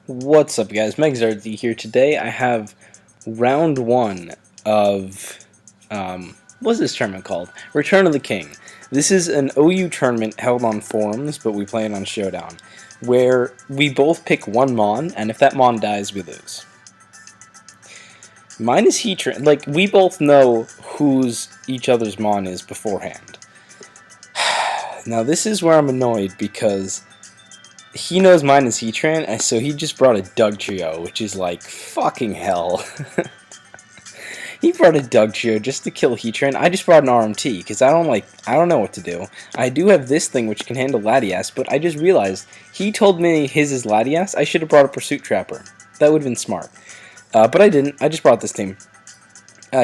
What's up, guys? MegZRD here. Today I have round one of, what's this tournament called? Return of the King. This is an OU tournament held on forums, but we play it on Showdown, where we both pick one Mon, and if that Mon dies, we lose. Mine is Heatran. Like, we both know whose each other's Mon is beforehand. Now, this is where I'm annoyed, because he knows mine is Heatran, and so he just brought a Dugtrio, which is like, fucking hell. He brought a Dugtrio just to kill Heatran. I just brought an RMT, because I don't know what to do. I do have this thing which can handle Latias, but I just realized, he told me his is Latias, I should have brought a Pursuit Trapper. That would have been smart. But I didn't, I just brought this team.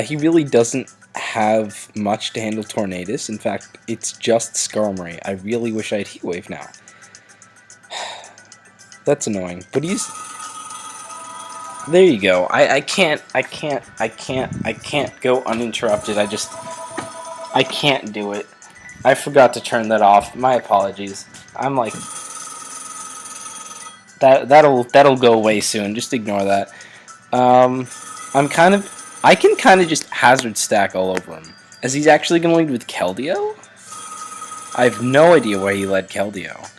He really doesn't have much to handle Tornadus. In fact, it's just Skarmory. I really wish I had Heat Wave now. That's annoying, but he's... There you go. I can't go uninterrupted. I can't do it. I forgot to turn that off. My apologies. I'm like... That'll go away soon. Just ignore that. I can kind of just hazard stack all over him. As he's actually going to lead with Keldeo? I have no idea why he led Keldeo.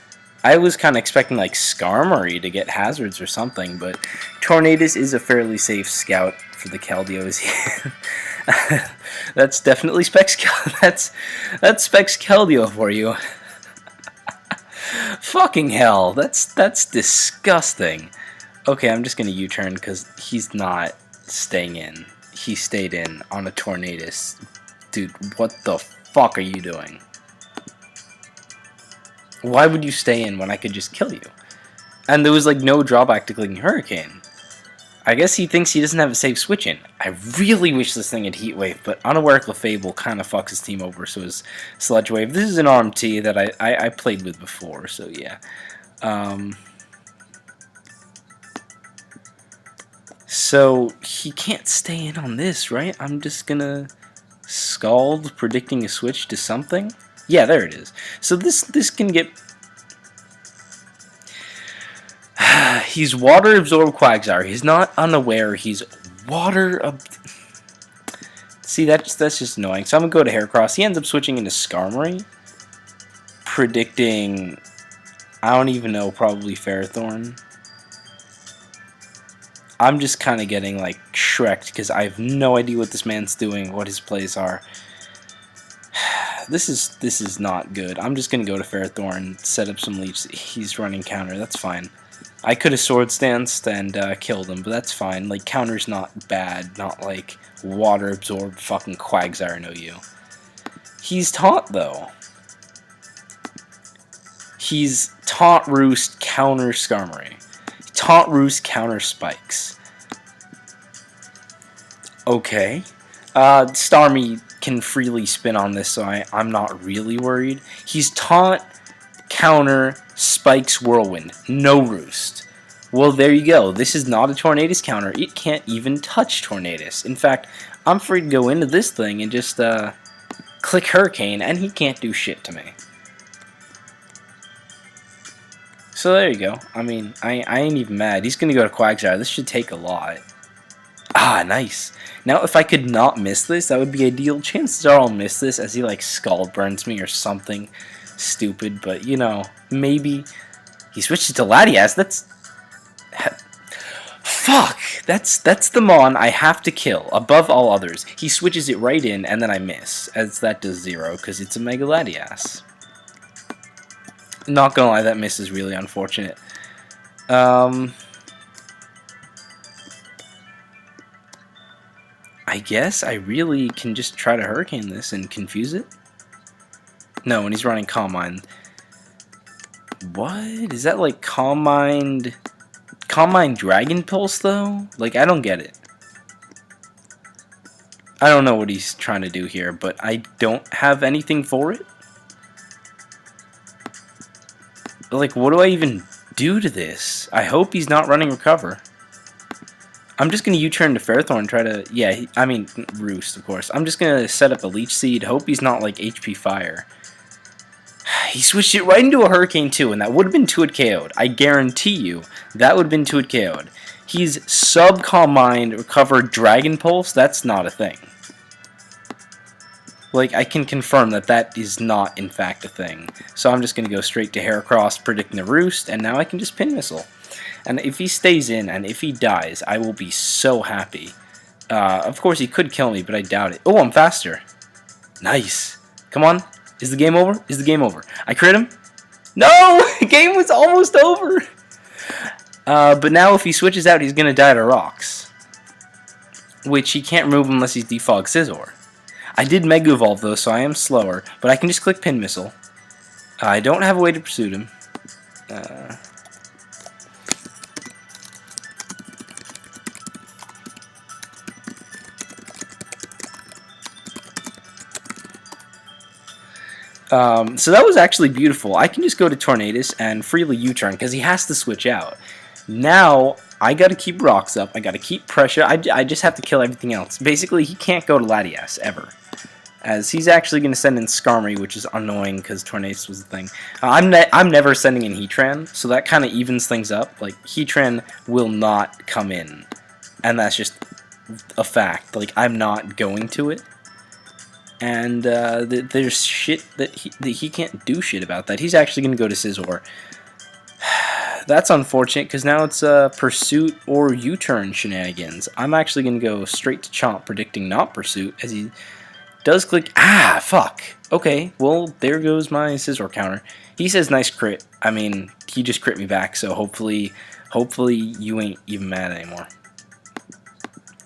I was kind of expecting like Skarmory to get hazards or something, but Tornadus is a fairly safe scout for the Keldeos. That's definitely Specs. That's Specs Keldeo for you. Fucking hell, that's disgusting. Okay, I'm just gonna U-turn because he's not staying in. He stayed in on a Tornadus. Dude, what the fuck are you doing? Why would you stay in when I could just kill you? And there was like no drawback to clicking Hurricane. I guess he thinks he doesn't have a safe switch in. I really wish this thing had Heat Wave, but Unaware Clefable kind of fucks his team over, so his Sludge Wave. This is an RMT that I played with before, so yeah. So he can't stay in on this, right? I'm just gonna Scald, predicting a switch to something. Yeah, there it is. So this can get... He's Water Absorb Quagsire. He's not Unaware. He's Water... See, that's just annoying. So I'm going to go to Heracross. He ends up switching into Skarmory. Predicting... I don't even know, probably Ferrothorn. I'm just kind of getting, like, Shrek'd because I have no idea what this man's doing, what his plays are. This is not good. I'm just going to go to Ferrothorn, set up some leaps. He's running counter. That's fine. I could have Sword Stanced and killed him, but that's fine. Like, counter's not bad. Not like Water Absorb fucking Quagsire no you. He's Taunt, though. He's Taunt Roost, counter Skarmory. Taunt Roost, counter Spikes. Okay. Starmie can freely spin on this, so I'm not really worried. He's Taunt, counter, Spikes, Whirlwind. No Roost. Well, there you go. This is not a Tornadus counter. It can't even touch Tornadus. In fact, I'm free to go into this thing and just click Hurricane, and he can't do shit to me. So there you go. I mean, I ain't even mad. He's going to go to Quagsire. This should take a lot. Ah, nice. Now, if I could not miss this, that would be ideal. Chances are I'll miss this as he, like, Scald Burns me or something stupid. But, you know, maybe he switches to Latias. That's... Fuck! That's the Mon I have to kill, above all others. He switches it right in, and then I miss, as that does 0, because it's a Mega Latias. Not gonna lie, that miss is really unfortunate. I guess I really can just try to Hurricane this and confuse it. No, when he's running Calm Mind. What? Is that like Calm Mind Dragon Pulse, though? Like, I don't get it. I don't know what he's trying to do here, but I don't have anything for it. Like, what do I even do to this? I hope he's not running Recover. I'm just going to U-turn to Ferrothorn and try to... Yeah, I mean, Roost, of course. I'm just going to set up a Leech Seed. Hope he's not, like, HP Fire. He switched it right into a Hurricane too, and that would have been 2-hit KO'd. I guarantee you that would have been 2-hit KO'd. He's sub-Calm Mind, recovered Dragon Pulse. That's not a thing. Like, I can confirm that that is not, in fact, a thing. So I'm just going to go straight to Heracross, predicting the Roost, and now I can just Pin Missile. And if he stays in, and if he dies, I will be so happy. Of course, he could kill me, but I doubt it. Oh, I'm faster. Nice. Come on. Is the game over? Is the game over? I crit him? No! The game was almost over! But now if he switches out, he's going to die to Rocks. Which he can't remove unless he's Defog Scizor. I did Mega Evolve though, so I am slower. But I can just click Pin Missile. I don't have a way to pursue him. So that was actually beautiful. I can just go to Tornadus and freely U-turn because he has to switch out. Now, I got to keep Rocks up. I got to keep pressure. I just have to kill everything else. Basically, he can't go to Latias ever. As he's actually going to send in Skarmory, which is annoying because Tornadus was the thing. I'm never sending in Heatran, so that kind of evens things up. Like, Heatran will not come in. And that's just a fact. Like, I'm not going to it. And there's shit that he can't do shit about that. He's actually going to go to Scizor. That's unfortunate because now it's Pursuit or U-turn shenanigans. I'm actually going to go straight to Chomp, predicting not Pursuit, as he does click. Ah, fuck. Okay, well, there goes my Scizor counter. He says nice crit. I mean, he just crit me back, so hopefully you ain't even mad anymore.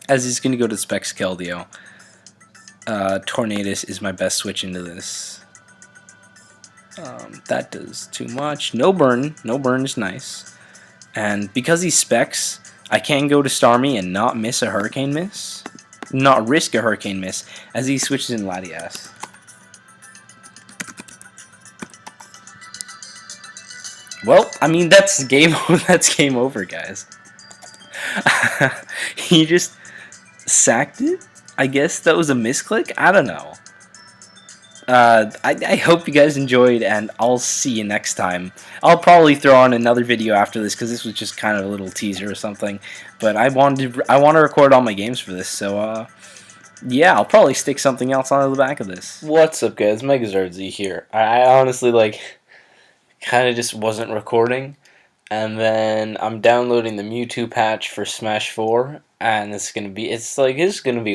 As he's going to go to Specs Keldeo. Tornadus is my best switch into this. That does too much. No burn. No burn is nice. And because he's Specs, I can go to Starmie and not miss a Hurricane Miss. Not risk a Hurricane Miss as he switches in Latias. Well, I mean, that's game over, guys. He just sacked it? I guess that was a misclick? I don't know. I hope you guys enjoyed, and I'll see you next time. I'll probably throw on another video after this, because this was just kind of a little teaser or something. But I want to record all my games for this, so, yeah, I'll probably stick something else on the back of this. What's up, guys? Megazard here. I honestly, kind of just wasn't recording. And then I'm downloading the Mewtwo patch for Smash 4, and it's gonna be a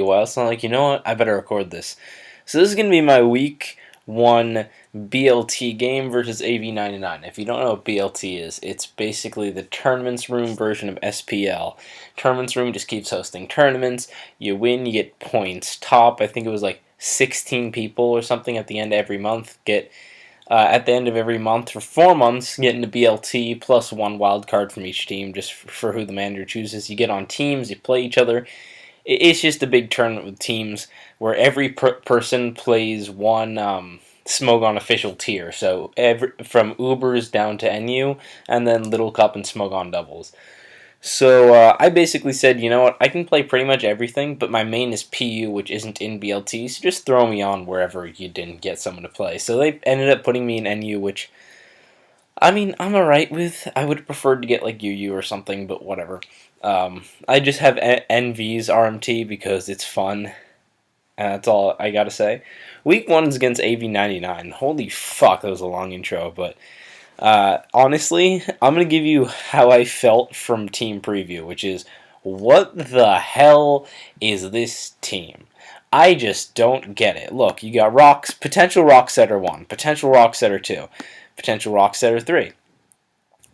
while. So I'm like, you know what? I better record this. So this is gonna be my week 1 BLT game versus AV99. If you don't know what BLT is, it's basically the Tournaments Room version of SPL. Tournaments Room just keeps hosting tournaments. You win, you get points. Top, I think it was like 16 people or something at the end of every month get. At the end of every month for 4 months, get into BLT plus 1 wild card from each team, just for who the manager chooses. You get on teams, you play each other. It's just a big tournament with teams where every person plays one Smogon official tier. So from Ubers down to NU, and then Little Cup and Smogon doubles. So I basically said, you know what, I can play pretty much everything, but my main is PU, which isn't in BLT, so just throw me on wherever you didn't get someone to play. So they ended up putting me in NU, which, I mean, I'm alright with. I would have preferred to get like UU or something, but whatever. I just have NV's RMT because it's fun, and that's all I gotta say. Week 1 is against AV99. Holy fuck, that was a long intro, but... honestly, I'm going to give you how I felt from team preview, which is, what the hell is this team? I just don't get it. Look, you got Rocks, potential Rock Setter 1, potential Rock Setter 2, potential Rock Setter 3.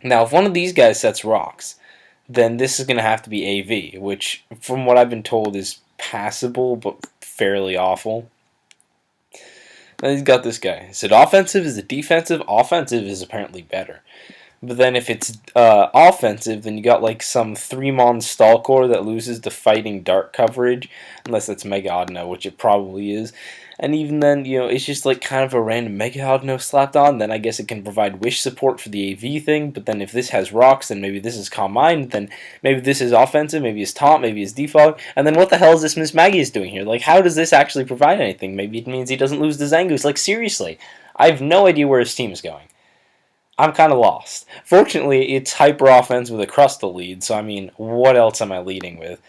Now, if one of these guys sets Rocks, then this is going to have to be AV, which, from what I've been told, is passable, but fairly awful. Then he's got this guy. Is it offensive? Is it defensive? Offensive is apparently better. But then if it's offensive, then you got like some 3-mon Stalkor that loses to fighting Dark coverage, unless it's Mega Audino, which it probably is. And even then, you know, it's just like kind of a random Mega Audino slapped on. Then I guess it can provide Wish support for the AV thing. But then if this has Rocks, then maybe this is Calm Mind. Then maybe this is offensive. Maybe it's Taunt. Maybe it's Defog. And then what the hell is this Miss Maggie is doing here? Like, how does this actually provide anything? Maybe it means he doesn't lose the Zangoose. Like, seriously. I have no idea where his team is going. I'm kind of lost. Fortunately, it's hyper offense with a Crustle lead, so I mean, what else am I leading with?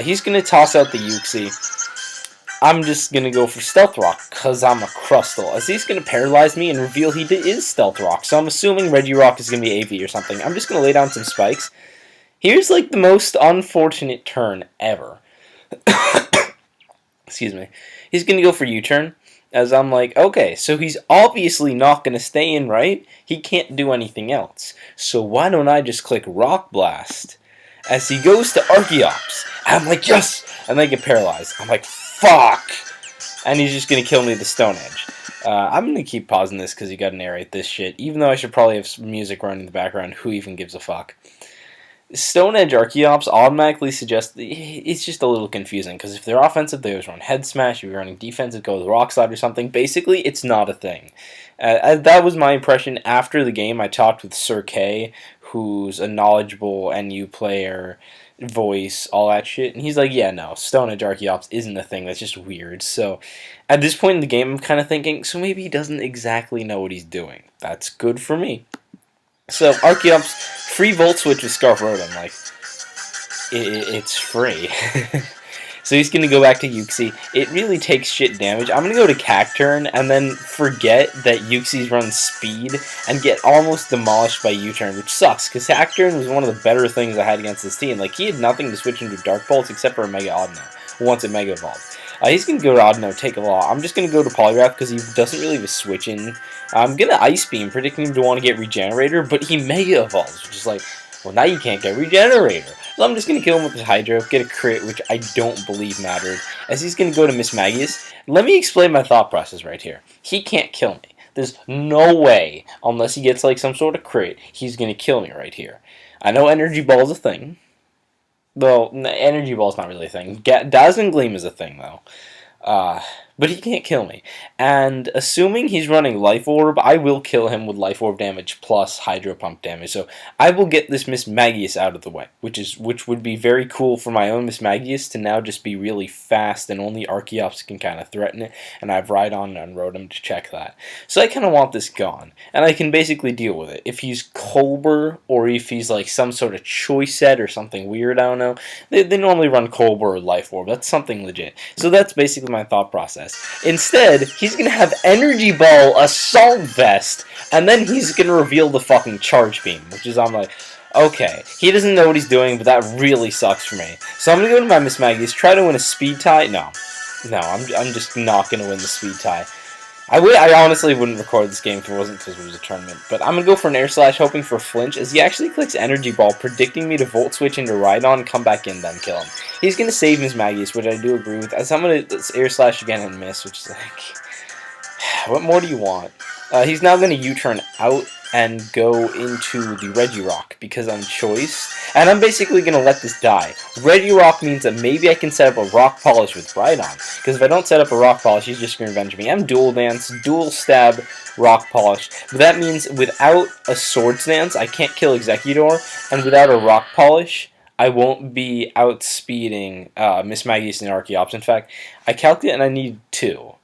He's going to toss out the Uxie. I'm just going to go for Stealth Rock, because I'm a Crustle, as he's going to paralyze me and reveal he is Stealth Rock, so I'm assuming Regirock is going to be AV or something. I'm just going to lay down some spikes. Here's like the most unfortunate turn ever. Excuse me. He's going to go for U-turn, as I'm like, okay, so he's obviously not going to stay in, right? He can't do anything else. So why don't I just click Rock Blast? As he goes to Archeops. I'm like, yes! And they get paralyzed. I'm like, fuck! And he's just going to kill me with the Stone Edge. I'm going to keep pausing this because you got to narrate this shit. Even though I should probably have some music running in the background. Who even gives a fuck? Stone Edge Archeops automatically suggests it's just a little confusing, because if they're offensive, they always run Head Smash. If you're running defensive, go with Rock Slide or something. Basically, it's not a thing. That was my impression after the game. I talked with Sir K, who's a knowledgeable NU player, voice, all that shit, and he's like, yeah, no, Stone Edge Archeops isn't a thing. That's just weird. So at this point in the game, I'm kind of thinking, so maybe he doesn't exactly know what he's doing. That's good for me. So Archeops, free Volt Switch with Scarf Rotom, like, it's free. So he's going to go back to Uxie. It really takes shit damage. I'm going to go to Cacturn and then forget that Uxie's run speed and get almost demolished by U-turn, which sucks, because Cacturn was one of the better things I had against this team. Like, he had nothing to switch into Dark Pulse except for a Mega Audino once it Mega Evolved. He's going to go to Audino, take a law. I'm just going to go to Polygraph because he doesn't really have a switch in. I'm going to Ice Beam, predicting him to want to get Regenerator, but he Mega Evolves, which is like, well, now you can't get Regenerator. So I'm just going to kill him with his Hydro, get a crit, which I don't believe mattered, as he's going to go to Miss Magius. Let me explain my thought process right here. He can't kill me. There's no way, unless he gets like some sort of crit, he's going to kill me right here. I know Energy Ball is a thing. Well, Energy Ball is not really a thing. Dazzling Gleam is a thing, though. But he can't kill me. And assuming he's running Life Orb, I will kill him with Life Orb damage plus Hydro Pump damage. So I will get this Miss Magius out of the way, which would be very cool for my own Miss Magius to now just be really fast and only Archeops can kind of threaten it. And I have Rhydon and Rotom to check that. So I kind of want this gone. And I can basically deal with it. If he's Colbur or if he's like some sort of choice set or something weird, I don't know. They normally run Colbur or Life Orb. That's something legit. So that's basically my thought process. Instead, he's going to have Energy Ball, Assault Vest, and then he's going to reveal the fucking Charge Beam, which is, I'm like, okay, he doesn't know what he's doing, but that really sucks for me. So I'm going to go to my Miss Magius, try to win a Speed Tie. No, I'm just not going to win the Speed Tie. I honestly wouldn't record this game if it wasn't because it was a tournament. But I'm going to go for an Air Slash, hoping for a flinch, as he actually clicks Energy Ball, predicting me to Volt Switch into Rhydon, come back in, then kill him. He's going to save his Magius, which I do agree with, as I'm going to Air Slash again and miss, which is like, what more do you want? He's now going to U-turn out and go into the Regirock because I'm choice. And I'm basically going to let this die. Regirock means that maybe I can set up a Rock Polish with Rhydon. Because if I don't set up a Rock Polish, he's just going to revenge me. I'm Dual Dance, Dual Stab, Rock Polish. But that means without a Swords Dance, I can't kill Executor. And without a Rock Polish, I won't be outspeeding Miss Magius and Archeops. In fact, I calculated and I need 2.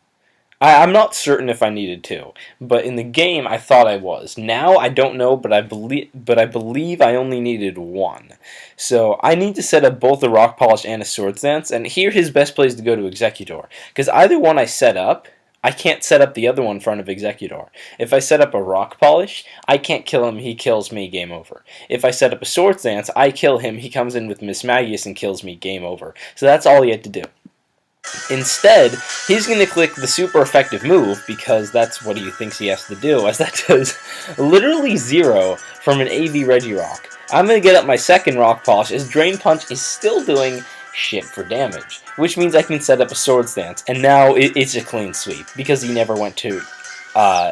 I'm not certain if I needed 2, but in the game I thought I was. Now I don't know, but I believe I only needed 1. So I need to set up both a Rock Polish and a Swords Dance, and here his best play is to go to Executor, because either one I set up, I can't set up the other one in front of Executor. If I set up a Rock Polish, I can't kill him, he kills me, game over. If I set up a Swords Dance, I kill him, he comes in with Miss Magius and kills me, game over. So that's all he had to do. Instead, he's going to click the super effective move, because that's what he thinks he has to do, as that does literally 0 from an AV Regirock. I'm going to get up my second Rock Polish, as Drain Punch is still doing shit for damage, which means I can set up a Swords Dance, and now it's a clean sweep, because he never went to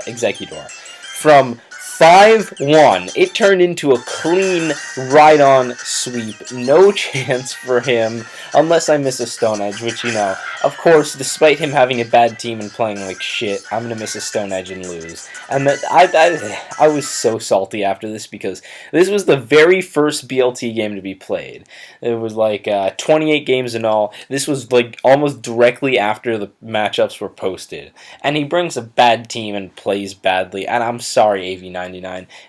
Executor. From 5-1. It turned into a clean, right-on sweep. No chance for him, unless I miss a Stone Edge, which, of course, despite him having a bad team and playing like shit, I'm going to miss a Stone Edge and lose. And I was so salty after this because this was the very first BLT game to be played. It was like 28 games in all. This was like almost directly after the matchups were posted. And he brings a bad team and plays badly. And I'm sorry, AV99.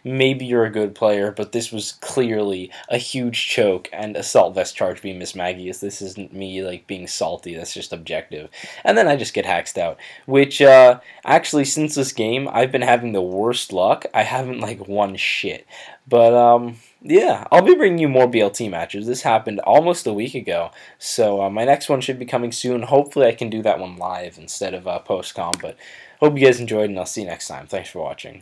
Maybe you're a good player, but this was clearly a huge choke and assault vest charge being Miss Magius. This isn't me like being salty. That's just objective. And then I just get haxed out, which actually since this game I've been having the worst luck. I haven't like won shit. But yeah, I'll be bringing you more BLT matches. This happened almost a week ago, so my next one should be coming soon. Hopefully I can do that one live instead of post-com, but hope you guys enjoyed, and I'll see you next time. Thanks for watching.